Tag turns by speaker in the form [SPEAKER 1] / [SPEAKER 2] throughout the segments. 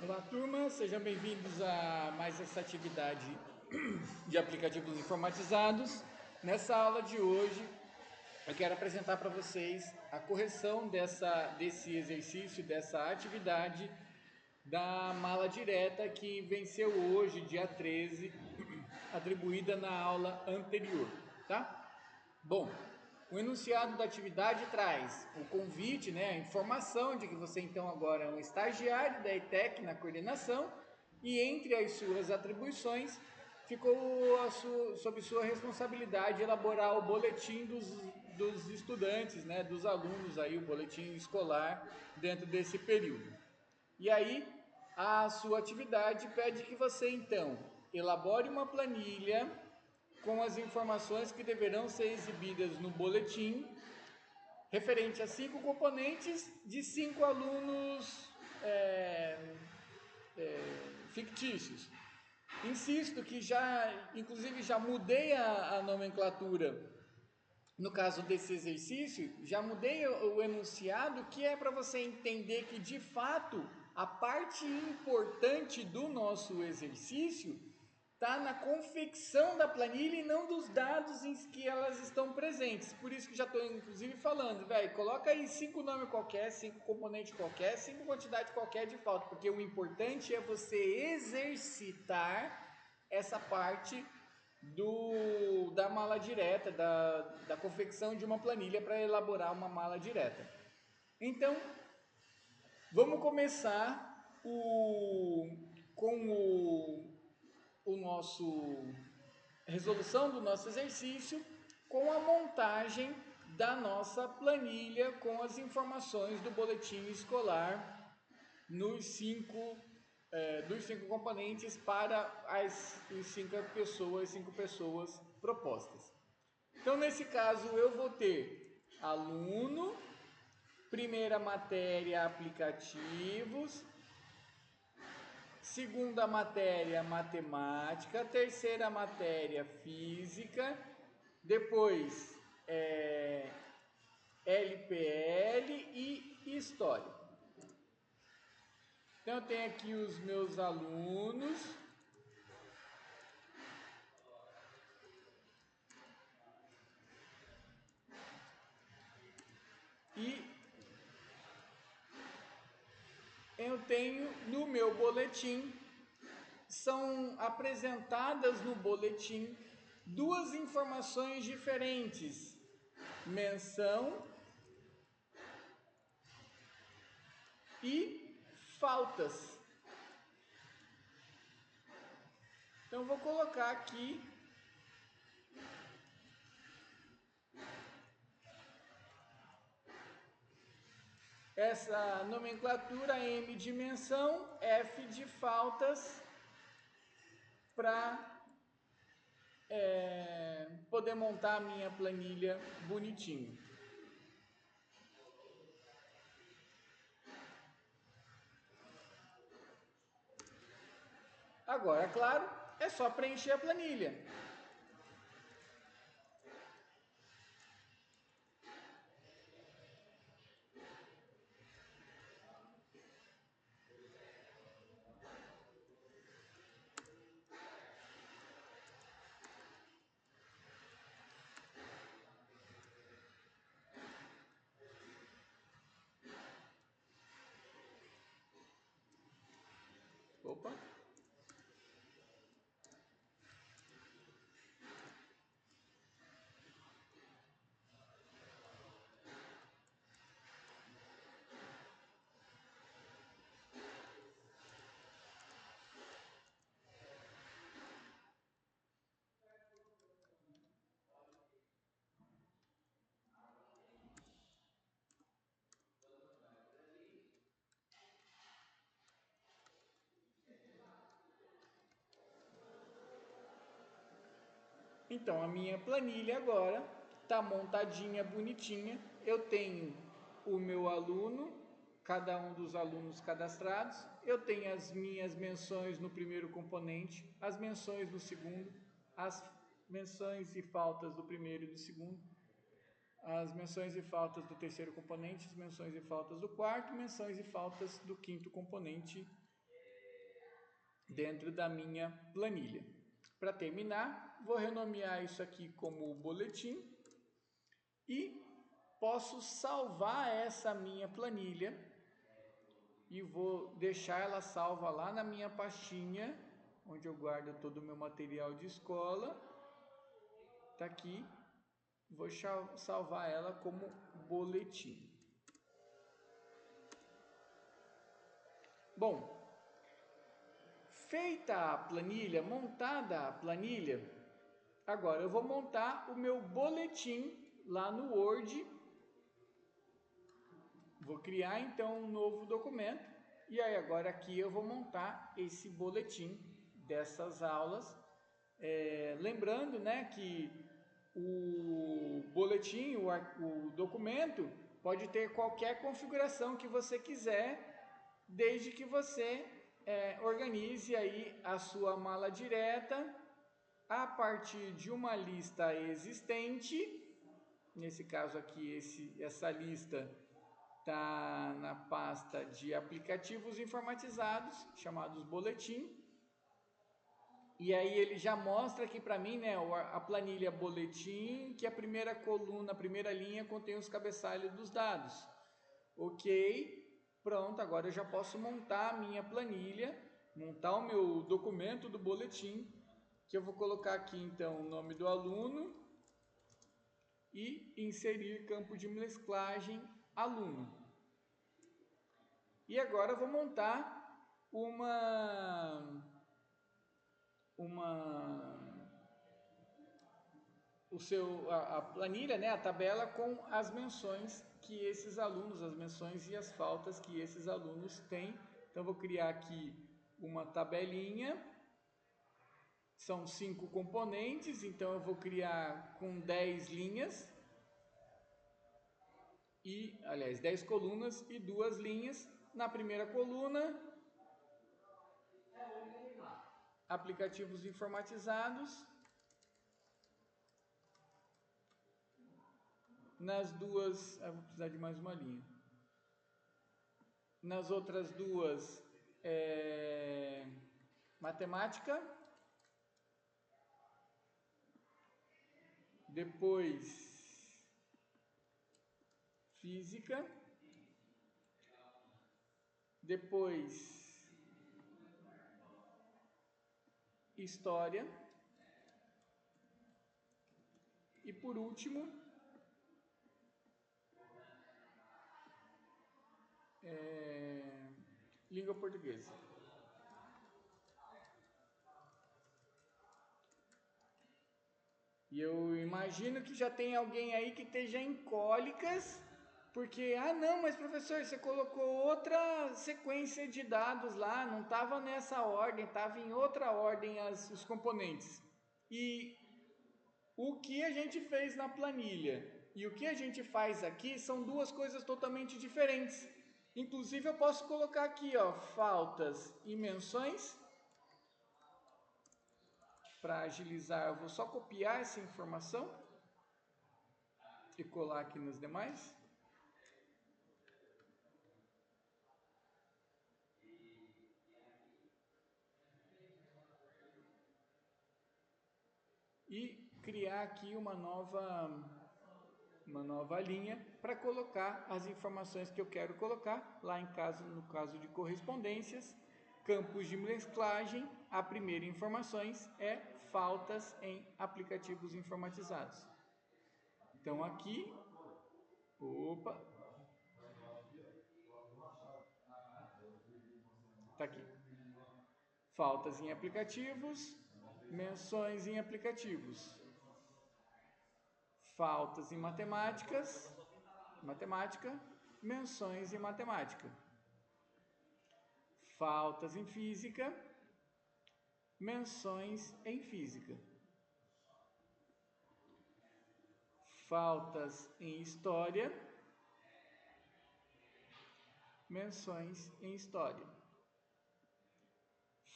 [SPEAKER 1] Olá, turma, sejam bem-vindos a mais essa atividade de aplicativos informatizados. Nessa aula de hoje, eu quero apresentar para vocês a correção desse exercício, dessa atividade da mala direta que venceu hoje, dia 13, atribuída na aula anterior, tá? Bom, o enunciado da atividade traz o convite, né, a informação de que você então agora é um estagiário da ETEC na coordenação e entre as suas atribuições ficou sob sua responsabilidade elaborar o boletim dos estudantes, né, dos alunos aí, o boletim escolar dentro desse período. E aí a sua atividade pede que você então elabore uma planilha com as informações que deverão ser exibidas no boletim, referente a 5 componentes de 5 alunos fictícios. Insisto que inclusive já mudei a nomenclatura no caso desse exercício, já mudei o enunciado, que é para você entender que de fato a parte importante do nosso exercício está na confecção da planilha e não dos dados em que elas estão presentes. Por isso que já estou inclusive falando, velho, coloca aí 5 nomes qualquer, 5 componentes qualquer, 5 quantidade qualquer de falta, porque o importante é você exercitar essa parte da mala direta, da confecção de uma planilha para elaborar uma mala direta. Então, vamos começar com o nosso resolução do nosso exercício com a montagem da nossa planilha com as informações do boletim escolar nos dos 5 componentes para as 5 pessoas propostas. Então, nesse caso, eu vou ter aluno, primeira matéria aplicativos, segunda matéria matemática, terceira matéria física, depois LPL e história. Então, eu tenho aqui os meus alunos. E eu tenho no meu boletim, são apresentadas no boletim duas informações diferentes: menção e faltas. Então, eu vou colocar aqui essa nomenclatura: M de menção, F de faltas, para poder montar a minha planilha bonitinho. Agora, claro, é só preencher a planilha. Opa! Então, a minha planilha agora está montadinha, bonitinha. Eu tenho o meu aluno, cada um dos alunos cadastrados. Eu tenho as minhas menções no primeiro componente, as menções no segundo, as menções e faltas do primeiro e do segundo, as menções e faltas do terceiro componente, as menções e faltas do quarto, menções e faltas do quinto componente dentro da minha planilha. Para terminar, vou renomear isso aqui como boletim e posso salvar essa minha planilha e vou deixar ela salva lá na minha pastinha, onde eu guardo todo o meu material de escola. Tá aqui, vou salvar ela como boletim. Bom, feita a planilha, montada a planilha, agora eu vou montar o meu boletim lá no Word. Vou criar então um novo documento e aí agora aqui eu vou montar esse boletim dessas aulas. Lembrando, né, que o boletim, o documento, pode ter qualquer configuração que você quiser, desde que você organize aí a sua mala direta a partir de uma lista existente. Nesse caso aqui, essa lista está na pasta de aplicativos informatizados, chamados boletim. E aí ele já mostra aqui para mim, né, a planilha boletim, que a primeira coluna, a primeira linha contém os cabeçalhos dos dados. Ok, pronto, agora eu já posso montar a minha planilha, montar o meu documento do boletim, que eu vou colocar aqui então o nome do aluno e inserir campo de mesclagem aluno. E agora eu vou montar a planilha, né, a tabela com as menções que esses alunos, as menções e as faltas que esses alunos têm. Então eu vou criar aqui uma tabelinha. São 5 componentes, então eu vou criar com 10 linhas. Aliás, 10 colunas e 2 linhas. Na primeira coluna, aplicativos informatizados. Nas duas, vou precisar de mais uma linha. Nas outras duas, matemática. Depois, física. Depois, história. E por último, língua portuguesa. E eu imagino que já tem alguém aí que esteja em cólicas, porque, não, mas professor, você colocou outra sequência de dados lá, não estava nessa ordem, estava em outra ordem os componentes. E o que a gente fez na planilha e o que a gente faz aqui são duas coisas totalmente diferentes. Inclusive eu posso colocar aqui, ó, faltas e menções. Para agilizar, eu vou só copiar essa informação e colar aqui nos demais. E criar aqui uma nova linha para colocar as informações que eu quero colocar lá no caso de correspondências, campos de mesclagem. A primeira informações é faltas em aplicativos informatizados. Então aqui, tá aqui. Faltas em aplicativos, menções em aplicativos. Faltas em matemática, menções em matemática. Faltas em física, menções em física. Faltas em história, menções em história.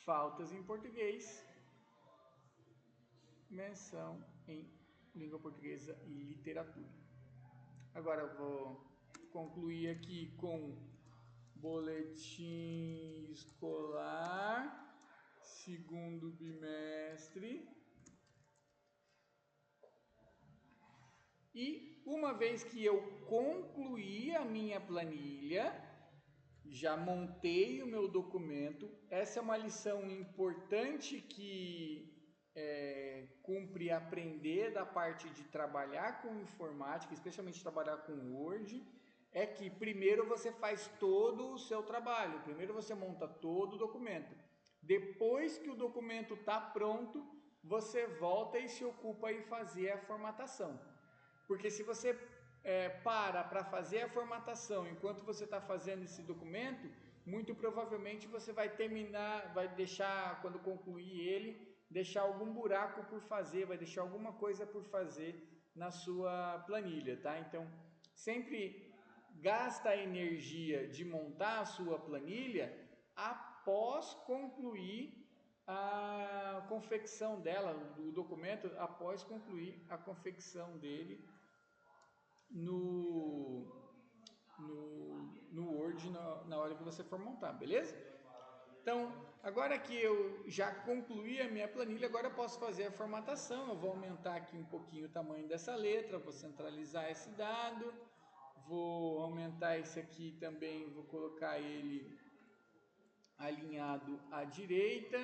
[SPEAKER 1] Faltas em português, menção em língua portuguesa e literatura. Agora eu vou concluir aqui com boletim escolar segundo bimestre. E uma vez que eu concluí a minha planilha, já montei o meu documento. Essa é uma lição importante que cumpre aprender da parte de trabalhar com informática, especialmente trabalhar com Word, é que primeiro você faz todo o seu trabalho, primeiro você monta todo o documento. Depois que o documento está pronto, você volta e se ocupa em fazer a formatação. Porque se você para fazer a formatação enquanto você está fazendo esse documento, muito provavelmente você vai terminar, vai deixar, quando concluir ele, deixar algum buraco por fazer, vai deixar alguma coisa por fazer na sua planilha, tá? Então, sempre gasta a energia de montar a sua planilha após concluir a confecção dela, o documento, após concluir a confecção dele no Word na hora que você for montar, beleza? Então, agora que eu já concluí a minha planilha, agora eu posso fazer a formatação. Eu vou aumentar aqui um pouquinho o tamanho dessa letra, vou centralizar esse dado, vou aumentar esse aqui também, vou colocar ele alinhado à direita,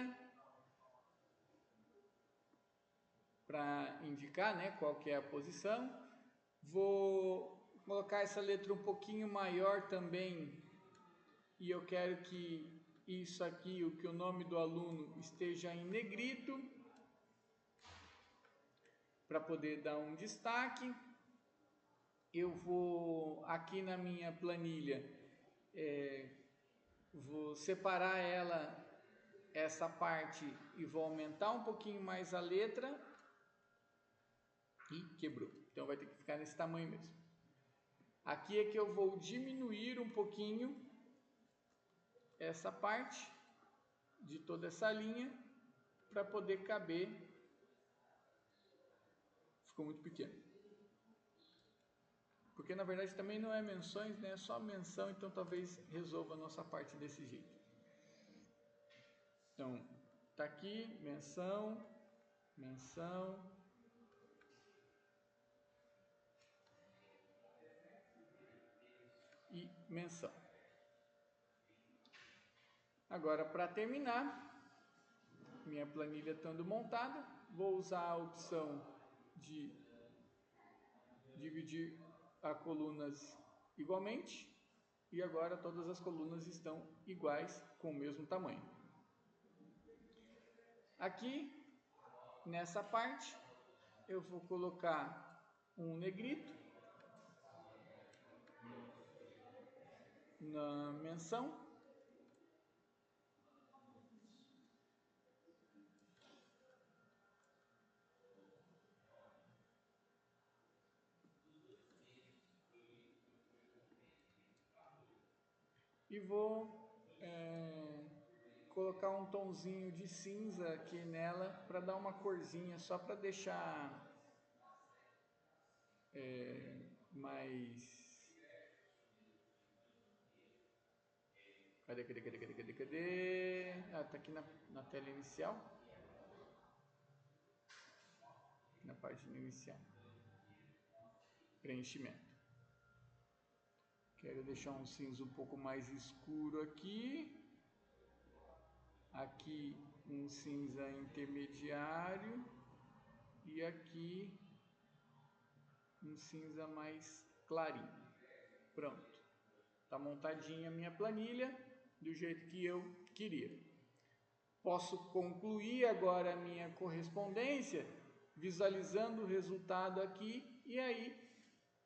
[SPEAKER 1] para indicar, né, qual que é a posição. Vou colocar essa letra um pouquinho maior também, e eu quero que isso aqui, o que o nome do aluno esteja em negrito, para poder dar um destaque. Eu vou aqui na minha planilha, vou separar essa parte e vou aumentar um pouquinho mais a letra. E quebrou, então vai ter que ficar nesse tamanho mesmo. Aqui é que eu vou diminuir um pouquinho essa parte de toda essa linha para poder caber. Ficou muito pequeno, porque na verdade também não é menções, né? É só menção, então talvez resolva a nossa parte desse jeito. Então tá aqui menção, menção e menção. Agora, para terminar, minha planilha estando montada, vou usar a opção de dividir as colunas igualmente, e agora todas as colunas estão iguais, com o mesmo tamanho. Aqui, nessa parte, eu vou colocar um negrito na menção. E vou colocar um tonzinho de cinza aqui nela para dar uma corzinha, só para deixar mais... Cadê? Ah, tá aqui na tela inicial. Na página inicial. Preenchimento. Quero deixar um cinza um pouco mais escuro aqui. Aqui um cinza intermediário. E aqui um cinza mais clarinho. Pronto. Tá montadinha a minha planilha do jeito que eu queria. Posso concluir agora a minha correspondência visualizando o resultado aqui, e aí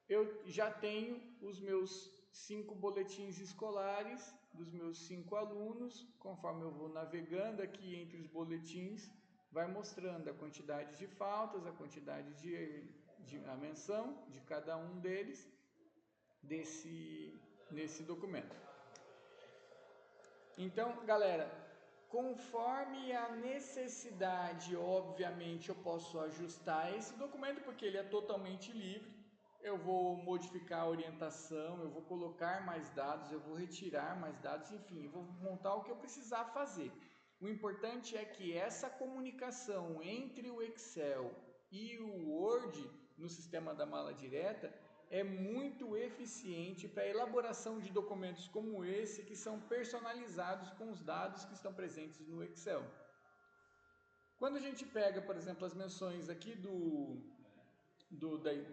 [SPEAKER 1] eu já tenho os meus 5 boletins escolares dos meus 5 alunos. Conforme eu vou navegando aqui entre os boletins, vai mostrando a quantidade de faltas, a quantidade a menção de cada um deles nesse documento. Então, galera, conforme a necessidade, obviamente eu posso ajustar esse documento, porque ele é totalmente livre. Eu vou modificar a orientação, eu vou colocar mais dados, eu vou retirar mais dados, enfim, eu vou montar o que eu precisar fazer. O importante é que essa comunicação entre o Excel e o Word no sistema da mala direta é muito eficiente para a elaboração de documentos como esse, que são personalizados com os dados que estão presentes no Excel. Quando a gente pega, por exemplo, as menções aqui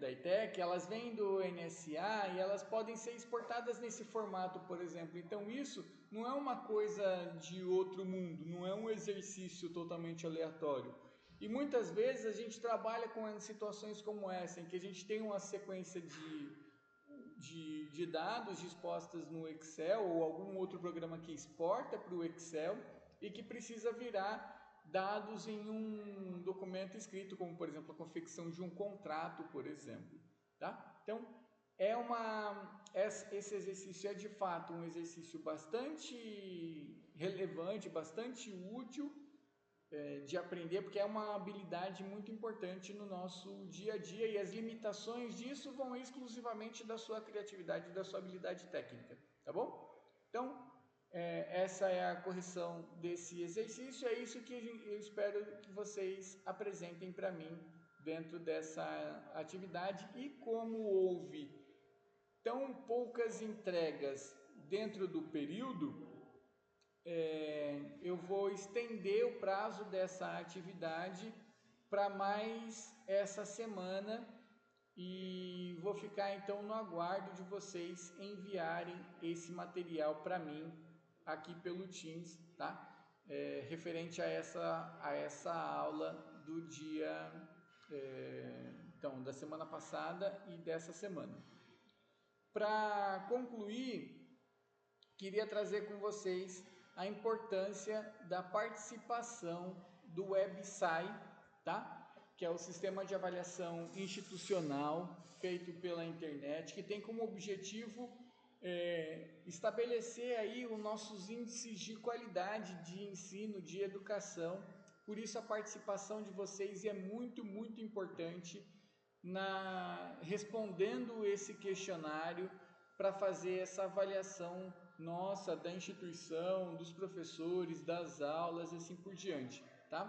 [SPEAKER 1] da ITEC, elas vêm do NSA e elas podem ser exportadas nesse formato, por exemplo. Então isso não é uma coisa de outro mundo, não é um exercício totalmente aleatório. E muitas vezes a gente trabalha com situações como essa, em que a gente tem uma sequência de dados dispostas no Excel ou algum outro programa que exporta para o Excel e que precisa virar dados em um documento escrito, como por exemplo a confecção de um contrato, por exemplo. Tá? Então, esse exercício é de fato um exercício bastante relevante, bastante útil de aprender, porque é uma habilidade muito importante no nosso dia a dia e as limitações disso vão exclusivamente da sua criatividade e da sua habilidade técnica, tá bom? Então, essa é a correção desse exercício, é isso que eu espero que vocês apresentem para mim dentro dessa atividade. E como houve tão poucas entregas dentro do período, eu vou estender o prazo dessa atividade para mais essa semana e vou ficar então no aguardo de vocês enviarem esse material para mim aqui pelo Teams, tá? Referente a essa aula do dia, então, da semana passada e dessa semana. Para concluir, queria trazer com vocês a importância da participação do WebSai, tá? Que é o sistema de avaliação institucional feito pela internet, que tem como objetivo estabelecer aí os nossos índices de qualidade de ensino, de educação. Por isso a participação de vocês é muito, muito importante respondendo esse questionário para fazer essa avaliação nossa, da instituição, dos professores, das aulas e assim por diante, tá?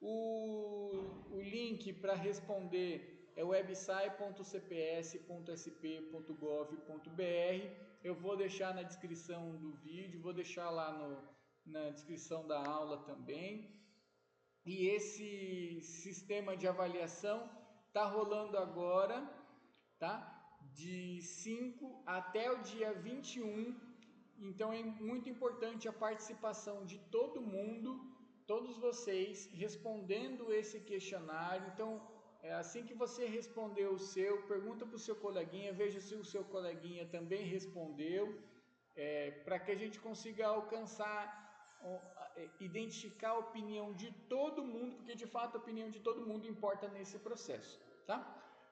[SPEAKER 1] O link para responder é website.cps.sp.gov.br. Eu vou deixar na descrição do vídeo, vou deixar lá na descrição da aula também. E esse sistema de avaliação está rolando agora, tá? De 5 até o dia 21, então é muito importante a participação de todo mundo, todos vocês respondendo esse questionário. Então, assim que você responder o seu, pergunta para o seu coleguinha, veja se o seu coleguinha também respondeu, para que a gente consiga alcançar, identificar a opinião de todo mundo, porque de fato a opinião de todo mundo importa nesse processo, tá?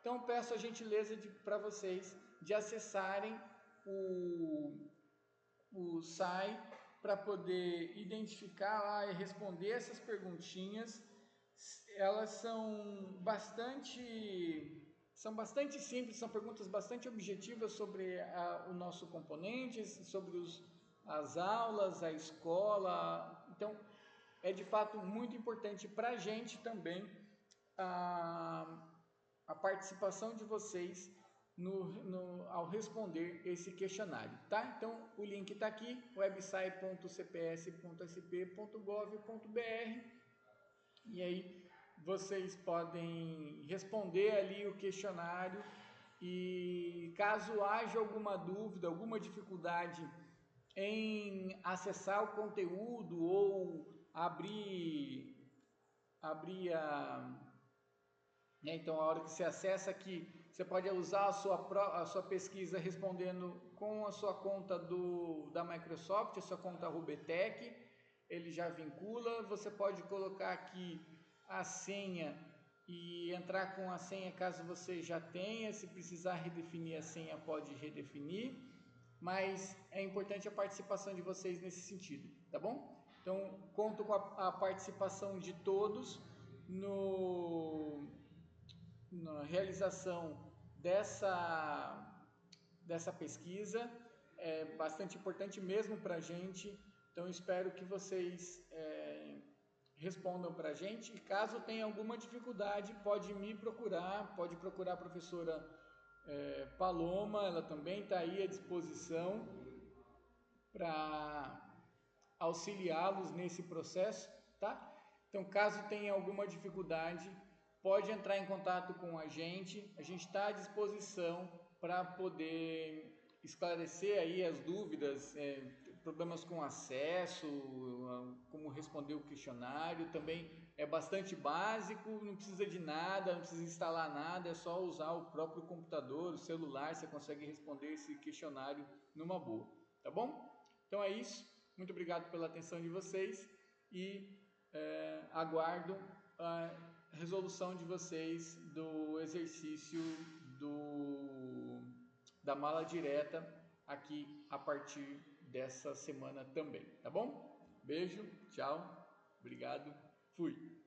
[SPEAKER 1] Então peço a gentileza para vocês de acessarem o SAI para poder identificar lá e responder essas perguntinhas. Elas são bastante simples, são perguntas bastante objetivas sobre o nosso componente, sobre as aulas, a escola. Então é de fato muito importante para a gente também a participação de vocês ao responder esse questionário, tá? Então o link está aqui, website.cps.sp.gov.br, e aí vocês podem responder ali o questionário e caso haja alguma dúvida, alguma dificuldade em acessar o conteúdo ou abrir então a hora que você acessa aqui, você pode usar a sua pesquisa respondendo com a sua conta da Microsoft, a sua conta Rubetec, ele já vincula. Você pode colocar aqui a senha e entrar com a senha caso você já tenha. Se precisar redefinir a senha, pode redefinir, mas é importante a participação de vocês nesse sentido, tá bom? Então conto com a participação de todos na realização dessa pesquisa. É bastante importante mesmo para a gente Então, espero que vocês respondam para a gente. Caso tenha alguma dificuldade, pode me procurar, pode procurar a professora Paloma, ela também está aí à disposição para auxiliá-los nesse processo, tá? Então, caso tenha alguma dificuldade, pode entrar em contato com a gente está à disposição para poder esclarecer aí as dúvidas, problemas com acesso, como responder o questionário, também é bastante básico, não precisa de nada, não precisa instalar nada, é só usar o próprio computador, o celular, você consegue responder esse questionário numa boa, tá bom? Então é isso, muito obrigado pela atenção de vocês e aguardo a resolução de vocês do exercício da mala direta aqui a partir dessa semana também, tá bom? Beijo, tchau, obrigado, fui!